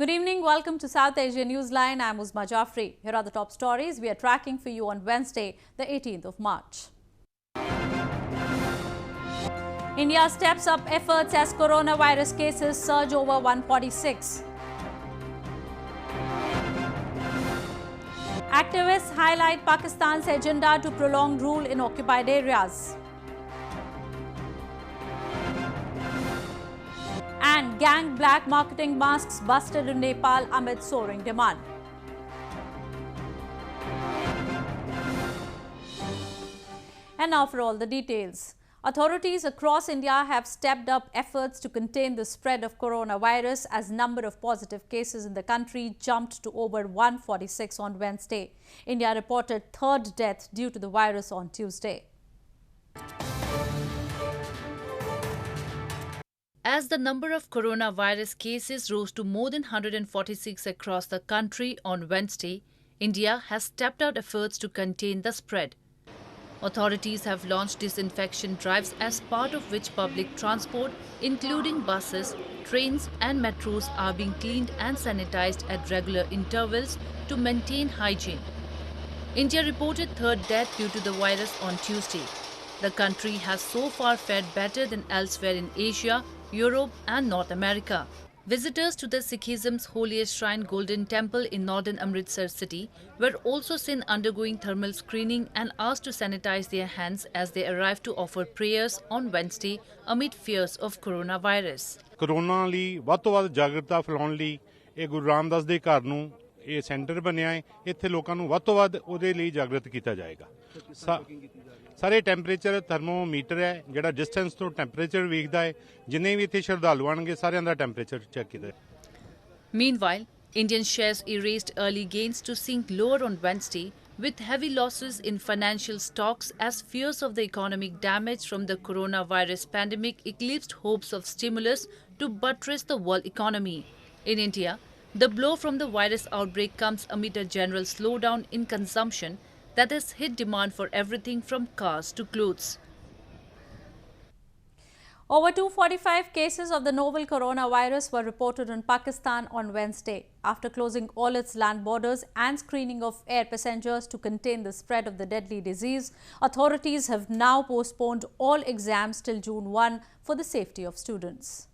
Good evening. Welcome to South Asia Newsline. I'm Uzma Jafri. Here are the top stories we are tracking for you on Wednesday, the 18th of March. India steps up efforts as coronavirus cases surge over 146. Activists highlight Pakistan's agenda to prolong rule in occupied areas. And gang black marketing masks busted in Nepal amid soaring demand. And now for all the details. Authorities across India have stepped up efforts to contain the spread of coronavirus as number of positive cases in the country jumped to over 146 on Wednesday. India reported third death due to the virus on Tuesday. As the number of coronavirus cases rose to more than 146 across the country on Wednesday, India has stepped up efforts to contain the spread. Authorities have launched disinfection drives as part of which public transport, including buses, trains and metros, are being cleaned and sanitized at regular intervals to maintain hygiene. India reported third death due to the virus on Tuesday. The country has so far fared better than elsewhere in Asia, Europe and North America. Visitors to the Sikhism's holiest shrine Golden Temple in northern Amritsar city were also seen undergoing thermal screening and asked to sanitize their hands as they arrived to offer prayers on Wednesday amid fears of coronavirus. Corona ਲਈ ਵੱਧ ਤੋਂ ਵੱਧ ਜਾਗਰੂਕਤਾ ਫੈਲਾਉਣ ਲਈ ਇਹ ਗੁਰੂ ਰਾਮਦਾਸ ਦੇ ਘਰ ਨੂੰ ਇਹ ਸੈਂਟਰ ਬਣਿਆ ਹੈ। ਇੱਥੇ ਲੋਕਾਂ ਨੂੰ ਵੱਧ ਤੋਂ ਵੱਧ ਉਹਦੇ ਲਈ ਜਾਗਰੂਕ ਕੀਤਾ ਜਾਏਗਾ। ਸਾਰੇ ਟੈਂਪਰੇਚਰ ਥਰਮੋਮੀਟਰ ਹੈ ਜਿਹੜਾ ਡਿਸਟੈਂਸ ਤੋਂ ਟੈਂਪਰੇਚਰ ਵੇਖਦਾ ਹੈ। ਜਿੰਨੇ ਵੀ ਇੱਥੇ ਸ਼ਰਧਾਲੂ ਆਣਗੇ ਸਾਰਿਆਂ ਦਾ ਟੈਂਪਰੇਚਰ ਚੈੱਕ ਕੀਤਾ ਹੈ। Meanwhile, Indian shares erased early gains to sink lower on Wednesday with heavy losses in financial stocks as fears of the economic damage from the coronavirus pandemic eclipsed hopes of stimulus to buttress the world economy. In India, the blow from the virus outbreak comes amid a general slowdown in consumption that has hit demand for everything from cars to clothes. Over 245 cases of the novel coronavirus were reported in Pakistan on Wednesday. After closing all its land borders and screening of air passengers to contain the spread of the deadly disease, authorities have now postponed all exams till June 1 for the safety of students.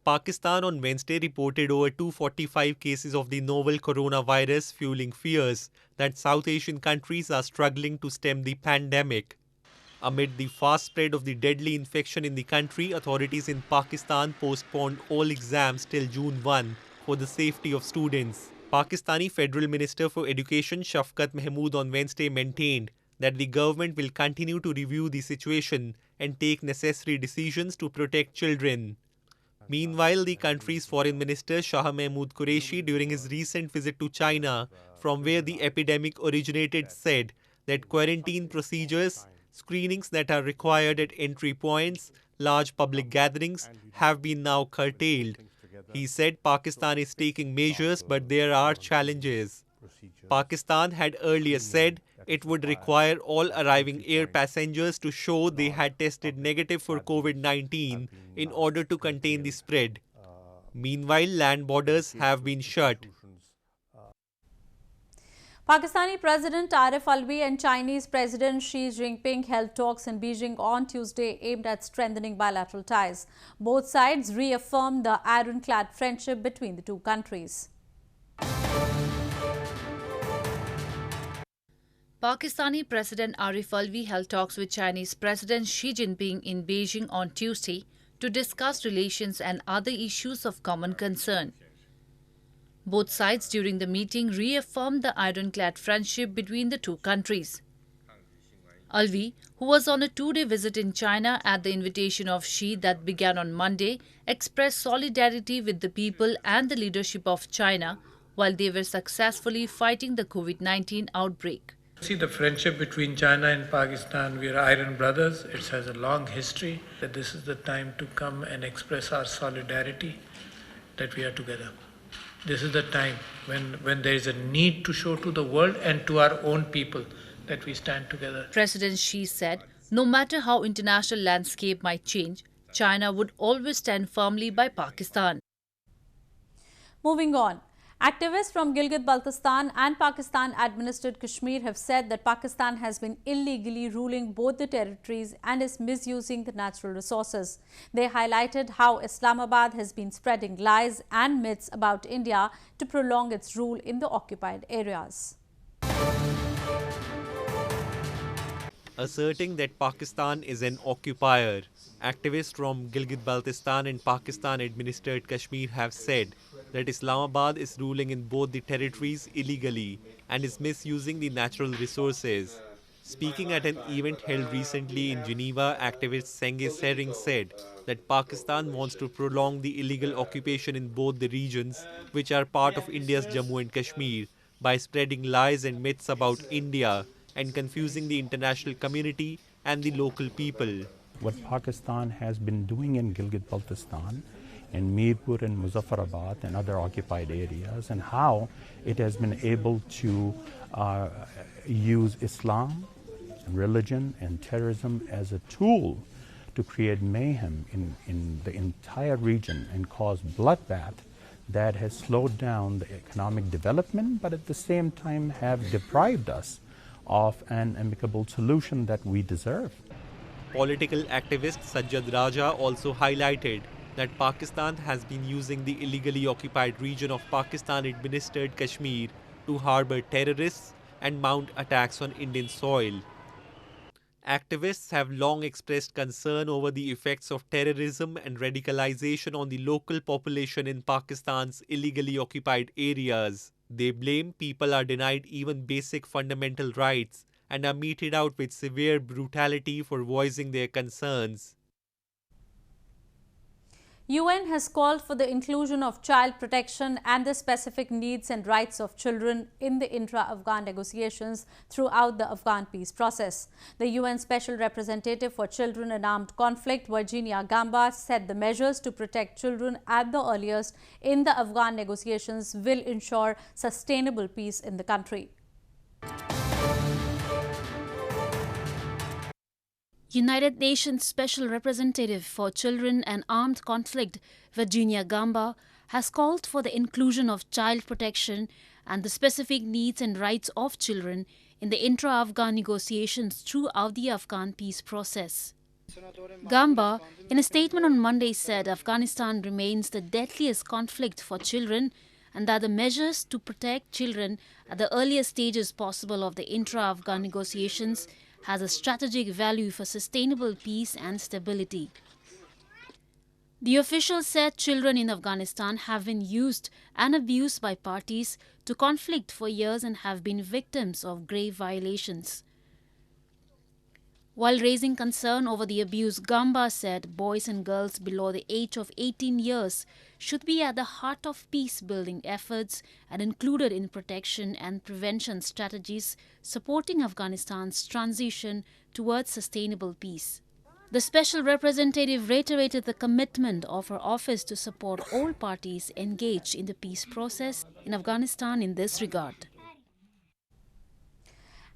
Pakistan on Wednesday reported over 245 cases of the novel coronavirus, fueling fears that South Asian countries are struggling to stem the pandemic. Amid the fast spread of the deadly infection in the country, authorities in Pakistan postponed all exams till June 1 for the safety of students. Pakistani Federal Minister for Education Shafqat Mahmood on Wednesday maintained that the government will continue to review the situation and take necessary decisions to protect children. Meanwhile, the country's foreign minister Shah Mahmood Qureshi, during his recent visit to China, from where the epidemic originated, said that quarantine procedures, screenings that are required at entry points, large public gatherings have been now curtailed. He said Pakistan is taking measures, but there are challenges. Pakistan had earlier said it would require all arriving air passengers to show they had tested negative for COVID-19 in order to contain the spread. Meanwhile, land borders have been shut. Pakistani President Arif Alvi and Chinese President Xi Jinping held talks in Beijing on Tuesday aimed at strengthening bilateral ties. Both sides reaffirmed the ironclad friendship between the two countries. Pakistani President Arif Alvi held talks with Chinese President Xi Jinping in Beijing on Tuesday to discuss relations and other issues of common concern. Both sides during the meeting reaffirmed the ironclad friendship between the two countries. Alvi, who was on a two-day visit in China at the invitation of Xi that began on Monday, expressed solidarity with the people and the leadership of China while they were successfully fighting the COVID-19 outbreak. See the friendship between China and Pakistan, we are iron brothers. It has a long history. That this is the time to come and express our solidarity that we are together. This is the time when there is a need to show to the world and to our own people that we stand together. President Xi said, no matter how international landscape might change, China would always stand firmly by Pakistan. Moving on. Activists from Gilgit-Baltistan and Pakistan-administered Kashmir have said that Pakistan has been illegally ruling both the territories and is misusing the natural resources. They highlighted how Islamabad has been spreading lies and myths about India to prolong its rule in the occupied areas. Asserting that Pakistan is an occupier, activists from Gilgit-Baltistan and Pakistan-administered Kashmir have said that Islamabad is ruling in both the territories illegally and is misusing the natural resources. Speaking at an event held recently in Geneva, activist Senge Sering said that Pakistan wants to prolong the illegal occupation in both the regions, which are part of India's Jammu and Kashmir, by spreading lies and myths about India and confusing the international community and the local people. What Pakistan has been doing in Gilgit-Baltistan, in Mirpur and Muzaffarabad and other occupied areas, and how it has been able to use Islam, religion and terrorism as a tool to create mayhem in the entire region and cause bloodbath that has slowed down the economic development, but at the same time have deprived us of an amicable solution that we deserve. Political activist Sajjad Raja also highlighted that Pakistan has been using the illegally occupied region of Pakistan-administered Kashmir to harbor terrorists and mount attacks on Indian soil. Activists have long expressed concern over the effects of terrorism and radicalization on the local population in Pakistan's illegally occupied areas. They blame people are denied even basic fundamental rights and are meted out with severe brutality for voicing their concerns. UN has called for the inclusion of child protection and the specific needs and rights of children in the intra-Afghan negotiations throughout the Afghan peace process. The UN Special Representative for Children in Armed Conflict, Virginia Gamba, said the measures to protect children at the earliest in the Afghan negotiations will ensure sustainable peace in the country. United Nations Special Representative for Children and Armed Conflict, Virginia Gamba, has called for the inclusion of child protection and the specific needs and rights of children in the intra-Afghan negotiations throughout the Afghan peace process. Gamba, in a statement on Monday, said Afghanistan remains the deadliest conflict for children and that the measures to protect children at the earliest stages possible of the intra-Afghan negotiations has a strategic value for sustainable peace and stability. The official said children in Afghanistan have been used and abused by parties to conflict for years and have been victims of grave violations. While raising concern over the abuse, Gamba said boys and girls below the age of 18 years should be at the heart of peace-building efforts and included in protection and prevention strategies supporting Afghanistan's transition towards sustainable peace. The Special Representative reiterated the commitment of her office to support all parties engaged in the peace process in Afghanistan in this regard.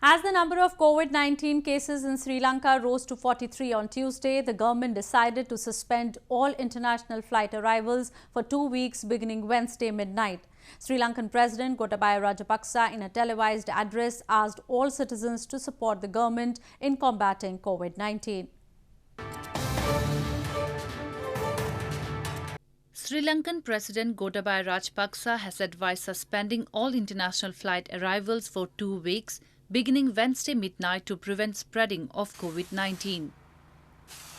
As the number of COVID-19 cases in Sri Lanka rose to 43 on Tuesday, the government decided to suspend all international flight arrivals for 2 weeks beginning Wednesday midnight. Sri Lankan President Gotabaya Rajapaksa, in a televised address, asked all citizens to support the government in combating COVID-19. Sri Lankan President Gotabaya Rajapaksa has advised suspending all international flight arrivals for 2 weeks beginning Wednesday midnight to prevent spreading of COVID-19.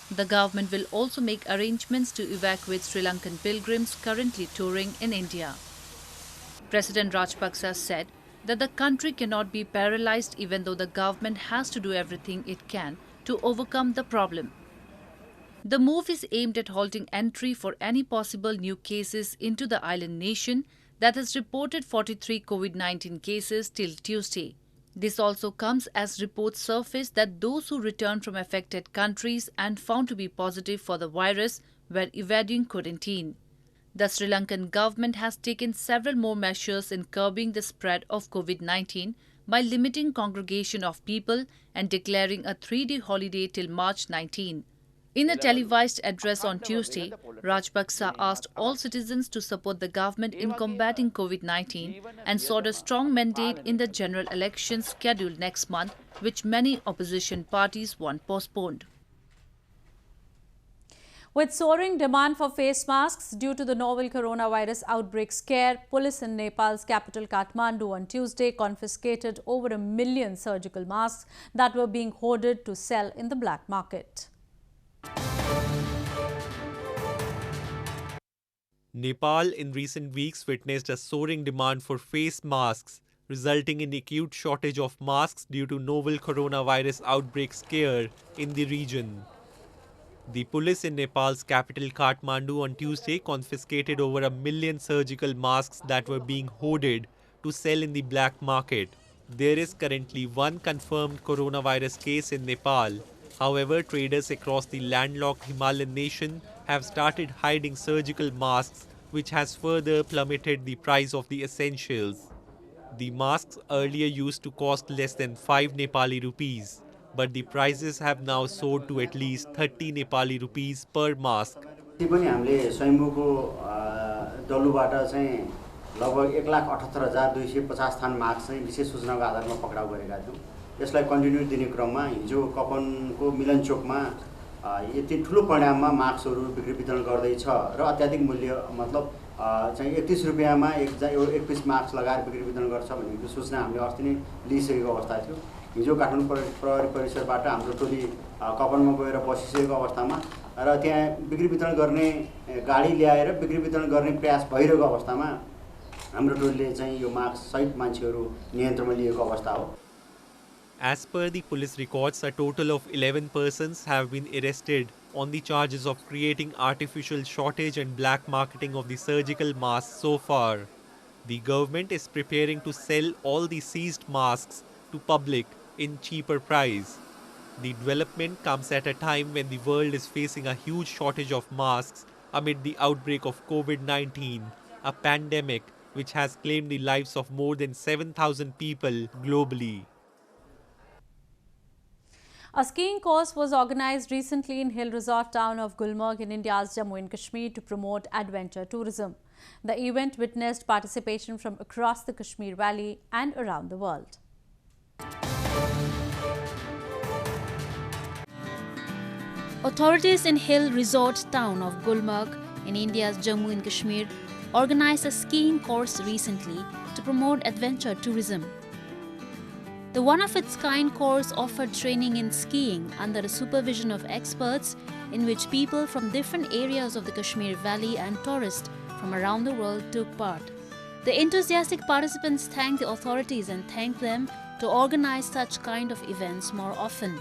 The government will also make arrangements to evacuate Sri Lankan pilgrims currently touring in India. President Rajapaksa said that the country cannot be paralyzed even though the government has to do everything it can to overcome the problem. The move is aimed at halting entry for any possible new cases into the island nation that has reported 43 COVID-19 cases till Tuesday. This also comes as reports surfaced that those who returned from affected countries and found to be positive for the virus were evading quarantine. The Sri Lankan government has taken several more measures in curbing the spread of COVID-19 by limiting congregation of people and declaring a 3-day holiday till March 19. In a televised address on Tuesday, Rajapaksa asked all citizens to support the government in combating COVID-19 and sought a strong mandate in the general elections scheduled next month, which many opposition parties want postponed. With soaring demand for face masks due to the novel coronavirus outbreak scare, police in Nepal's capital Kathmandu on Tuesday confiscated over 1 million surgical masks that were being hoarded to sell in the black market. Nepal in recent weeks witnessed a soaring demand for face masks, resulting in acute shortage of masks due to novel coronavirus outbreak scare in the region. The police in Nepal's capital Kathmandu on Tuesday confiscated over 1 million surgical masks that were being hoarded to sell in the black market. There is currently one confirmed coronavirus case in Nepal. However, traders across the landlocked Himalayan nation have started hiding surgical masks, which has further plummeted the price of the essentials. The masks earlier used to cost less than 5 Nepali rupees, but the prices have now soared to at least 30 Nepali rupees per mask. लगभग 1,78,250 थान marks चाहिँ विशेष सूचनाको आधारमा पक्राउ गरेका थियौँ। यसलाई continue दिने क्रममा हिजो कपनको मिलन चोकमा यति ठुलो परिमाणमा मार्क्सहरू बिक्री वितरण गर्दैछ र अत्याधिक मूल्य मतलब चाहिँ 31 रुपैयाँमा एक पिस मार्क्स लगाएर बिक्री वितरण गर्छ भन्ने सूचना हामीले अस्ति नै लिइसकेको अवस्था थियो। हिजो काठमाडौँ प्रहरी परिसरबाट हाम्रो टोली कपनमा गएर बसिसकेको अवस्थामा र त्यहाँ बिक्री वितरण गर्ने गाडी ल्याएर बिक्री वितरण गर्ने प्रयास भइरहेको अवस्थामा हाम्रो टोलीले चाहिँ यो मार्क्स सहित मान्छेहरू नियन्त्रणमा लिएको अवस्था हो। As per the police records, a total of 11 persons have been arrested on the charges of creating artificial shortage and black marketing of the surgical masks so far. The government is preparing to sell all the seized masks to public in cheaper price. The development comes at a time when the world is facing a huge shortage of masks amid the outbreak of COVID-19, a pandemic which has claimed the lives of more than 7,000 people globally. A skiing course was organized recently in hill resort town of Gulmarg in India's Jammu and Kashmir to promote adventure tourism. The event witnessed participation from across the Kashmir Valley and around the world. Authorities in hill resort town of Gulmarg in India's Jammu and Kashmir organized a skiing course recently to promote adventure tourism. The one-of-its-kind course offered training in skiing under the supervision of experts, in which people from different areas of the Kashmir Valley and tourists from around the world took part. The enthusiastic participants thanked the authorities and thanked them to organize such kind of events more often.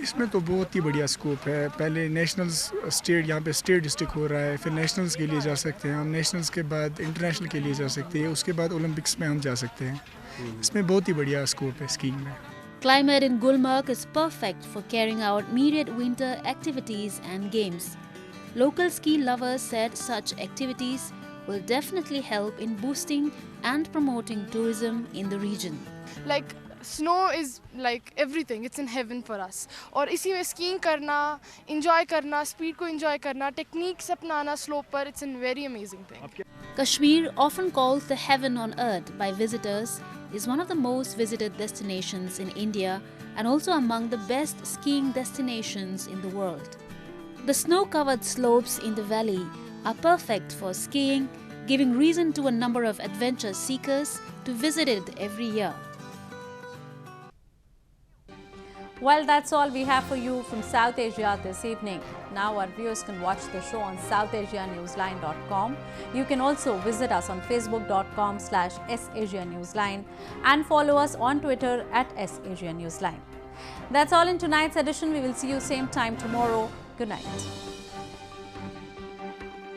इसमें तो बहुत ही बढ़िया scope है। पहले nationals state यहाँ पे state district हो रहा है, फिर नेशनल्स के लिए जा सकते हैं हम, नेशनल्स के बाद इंटरनेशनल के लिए जा सकते हैं, उसके बाद ओलंपिक्स में हम जा सकते हैं। इसमें बहुत ही बढ़िया स्कोप है स्कीइंग में। Climate in Gulmarg is perfect for carrying out myriad winter activities and games. Local ski lovers said such activities will definitely help in boosting and promoting tourism in the region. Like snow is like everything, it's in heaven for us. और इसी में skiing करना, enjoy करना, speed को enjoy करना, techniques अपनाना slope पर, it's a very amazing thing. Kashmir, often called the heaven on earth by visitors, is one of the most visited destinations in India and also among the best skiing destinations in the world. The snow-covered slopes in the valley are perfect for skiing, giving reason to a number of adventure seekers to visit it every year. Well, that's all we have for you from South Asia this evening. Now our viewers can watch the show on southasianewsline.com. You can also visit us on facebook.com/SAsiaNewsline and follow us on Twitter @SAsiaNewsline. That's all in tonight's edition. We will see you same time tomorrow. Good night.